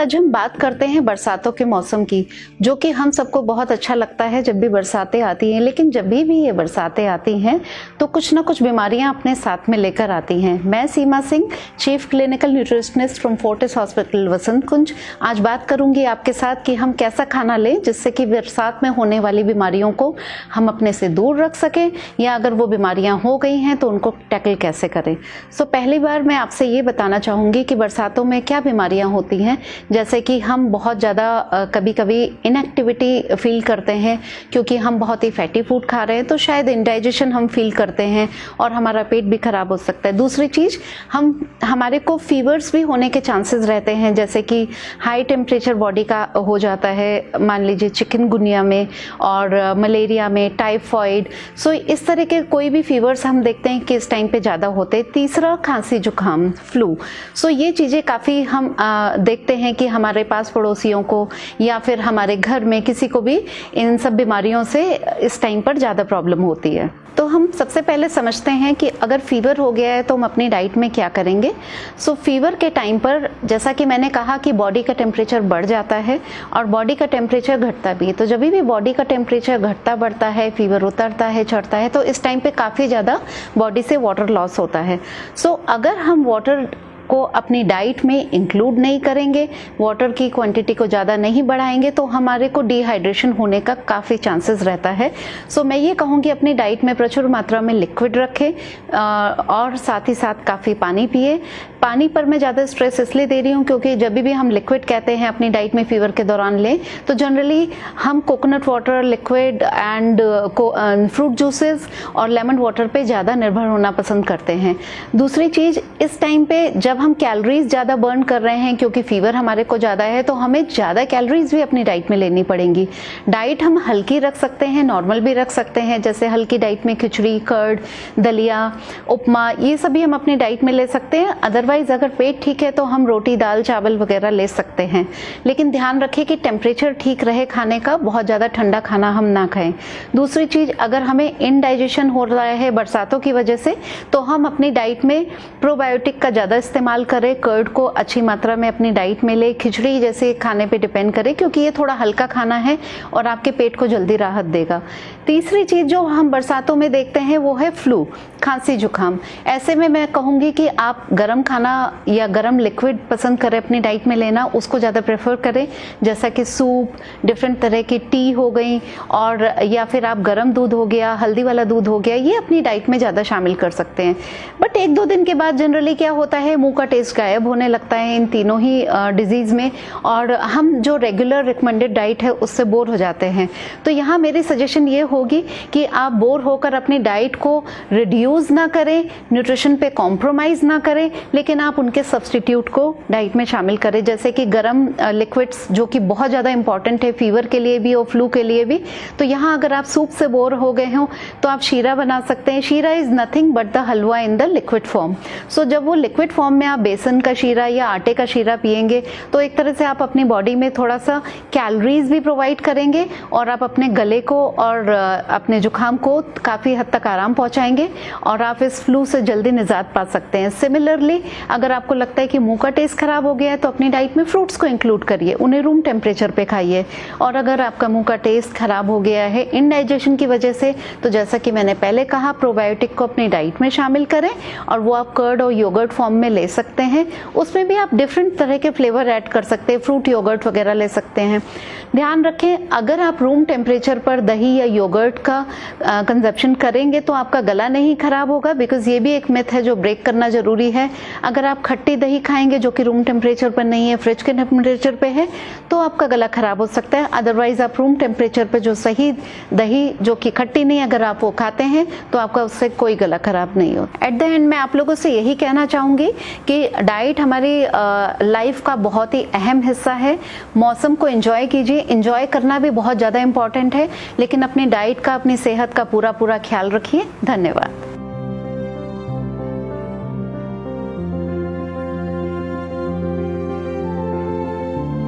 आज हम बात करते हैं बरसातों के मौसम की, जो कि हम सबको बहुत अच्छा लगता है जब भी बरसातें आती हैं। लेकिन जब भी ये बरसातें आती हैं तो कुछ ना कुछ बीमारियां अपने साथ में लेकर आती हैं। मैं Seema Singh, chief clinical nutritionist from Fortis hospital Vasant Kunj, आज बात करूंगी आपके साथ कि हम कैसा खाना लें जिससे कि बरसात में होने वाली बीमारियों को हम अपने से दूर रख सकें, या अगर वो बीमारियां हो गई हैं तो उनको टैकल कैसे करें। पहली बार मैं आपसे ये बताना चाहूँगी कि बरसातों में क्या बीमारियां होती हैं। जैसे कि हम बहुत ज़्यादा कभी कभी इनएक्टिविटी फील करते हैं क्योंकि हम बहुत ही फैटी फूड खा रहे हैं, तो शायद इंडाइजेशन हम फील करते हैं और हमारा पेट भी खराब हो सकता है। दूसरी चीज़, हमारे को फीवर्स भी होने के चांसेस रहते हैं, जैसे कि हाई टेम्परेचर बॉडी का हो जाता है, मान लीजिए चिकनगुनिया में और मलेरिया में, टाइफॉइड। इस तरह के कोई भी फीवर्स हम देखते हैं कि इस टाइम पे ज़्यादा होते हैं। तीसरा, खांसी जुकाम, फ्लू। ये चीज़ें काफ़ी हम देखते हैं कि हमारे पास पड़ोसियों को या फिर हमारे घर में किसी को भी इन सब बीमारियों से इस टाइम पर ज़्यादा प्रॉब्लम होती है। तो हम सबसे पहले समझते हैं कि अगर फीवर हो गया है तो हम अपनी डाइट में क्या करेंगे। फीवर के टाइम पर, जैसा कि मैंने कहा कि बॉडी का टेम्परेचर बढ़ जाता है और बॉडी का टेम्परेचर घटता भी है। तो जब भी बॉडी का टेम्परेचर घटता बढ़ता है, फीवर उतरता है, चढ़ता है, तो इस टाइम पे काफ़ी ज़्यादा बॉडी से वाटर लॉस होता है। अगर हम वाटर को अपनी डाइट में इंक्लूड नहीं करेंगे, वाटर की क्वांटिटी को ज़्यादा नहीं बढ़ाएंगे, तो हमारे को डिहाइड्रेशन होने का काफ़ी चांसेस रहता है। मैं ये कहूँगी अपनी डाइट में प्रचुर मात्रा में लिक्विड रखें और साथ ही साथ काफ़ी पानी पिए। पानी पर मैं ज़्यादा स्ट्रेस इसलिए दे रही हूँ क्योंकि जब भी हम लिक्विड कहते हैं अपनी डाइट में फीवर के दौरान लें, तो जनरली हम coconut water, liquid and fruit juices और लेमन वाटर पे ज़्यादा निर्भर होना पसंद करते हैं। दूसरी चीज़, इस टाइम पे जब हम कैलोरीज ज़्यादा बर्न कर रहे हैं क्योंकि फीवर हमारे को ज़्यादा है, तो हमें ज़्यादा कैलोरीज भी अपनी डाइट में लेनी पड़ेंगी। डाइट हम हल्की रख सकते हैं, नॉर्मल भी रख सकते हैं। जैसे हल्की डाइट में खिचड़ी, कर्ड, दलिया, उपमा, ये सभी हम अपनी डाइट में ले सकते हैं। अदरवाइज अगर पेट ठीक है तो हम रोटी, दाल, चावल वगैरह ले सकते हैं। लेकिन ध्यान रखें कि टेम्परेचर ठीक रहे खाने का, बहुत ज़्यादा ठंडा खाना हम ना खाएं। दूसरी चीज़, अगर हमें इनडाइजेशन हो रहा है बरसातों की वजह से, तो हम अपनी डाइट में प्रोबायोटिक का ज़्यादा इस्तेमाल करें। कर्ड को अच्छी मात्रा में अपनी डाइट में ले। खिचड़ी जैसे खाने पे डिपेंड करें क्योंकि ये थोड़ा हल्का खाना है और आपके पेट को जल्दी राहत देगा। तीसरी चीज़ जो हम बरसातों में देखते हैं वो है फ्लू, खांसी जुकाम। ऐसे में मैं कहूँगी कि आप गर्म खाना या गर्म लिक्विड पसंद करें अपनी डाइट में लेना, उसको ज़्यादा प्रेफर करें। जैसा कि सूप, डिफरेंट तरह की टी हो गई, और या फिर आप गर्म दूध हो गया, हल्दी वाला दूध हो गया, ये अपनी डाइट में ज़्यादा शामिल कर सकते हैं। बट 1-2 दिन के बाद जनरली क्या होता है, मुंह का टेस्ट गायब होने लगता है इन तीनों ही डिजीज़ में, और हम जो रेगुलर रिकमेंडेड डाइट है उससे बोर हो जाते हैं। तो यहाँ मेरी सजेशन ये होगी कि आप बोर होकर अपनी डाइट को रिड्यूस ना करें, न्यूट्रिशन पे कॉम्प्रोमाइज़ ना करें, लेकिन आप उनके सब्सटीट्यूट को डाइट में शामिल करें। जैसे कि गर्म लिक्विड्स, जो कि बहुत ज़्यादा इंपॉर्टेंट है फीवर के लिए भी और फ्लू के लिए भी। तो यहाँ अगर आप सूप से बोर हो गए हो तो आप शीरा बना सकते हैं। शीरा is nothing but the halwa in the liquid form. जब वो लिक्विड फॉर्म में आप बेसन का शीरा या आटे का शीरा पिएंगे तो एक तरह से आप अपनी बॉडी में थोड़ा सा कैलोरीज भी प्रोवाइड करेंगे और आप अपने गले को और अपने जुकाम को काफ़ी हद तक आराम पहुंचाएंगे और आप इस फ्लू से जल्दी निजात पा सकते हैं। सिमिलरली, अगर आपको लगता है कि मुंह का टेस्ट खराब हो गया है तो अपनी डाइट में फ्रूट्स को इंक्लूड करिए, उन्हें रूम टेम्परेचर पे खाइए। और अगर आपका मुंह का टेस्ट खराब हो गया है इनडाइजेशन की वजह से, तो जैसा कि मैंने पहले कहा, प्रोबायोटिक को अपनी डाइट में शामिल करें और वो आप कर्ड और योगर्ट फॉर्म में ले सकते हैं। उसमें भी आप डिफरेंट तरह के फ्लेवर ऐड कर सकते हैं, फ्रूट योगर्ट वगैरह ले सकते हैं। ध्यान रखें, अगर आप रूम टेम्परेचर पर दही या योगर्ट का कंजप्शन करेंगे तो आपका गला नहीं खराब होगा, बिकॉज ये भी एक मिथ है जो ब्रेक करना जरूरी है। अगर आप खट्टी दही खाएंगे जो कि रूम टेम्परेचर पर नहीं है, फ्रिज के टेम्परेचर पे है, तो आपका गला खराब हो सकता है। अदरवाइज आप रूम टेम्परेचर पे जो सही दही, जो कि खट्टी नहीं, अगर आप वो खाते हैं तो आपका उससे कोई गला खराब नहीं होता। एट द एंड मैं आप लोगों से यही कहना चाहूँगी कि डाइट हमारी लाइफ का बहुत ही अहम हिस्सा है। मौसम को एंजॉय कीजिए, एंजॉय करना भी बहुत ज़्यादा इंपॉर्टेंट है, लेकिन अपनी डाइट का, अपनी सेहत का पूरा ख्याल रखिए। धन्यवाद।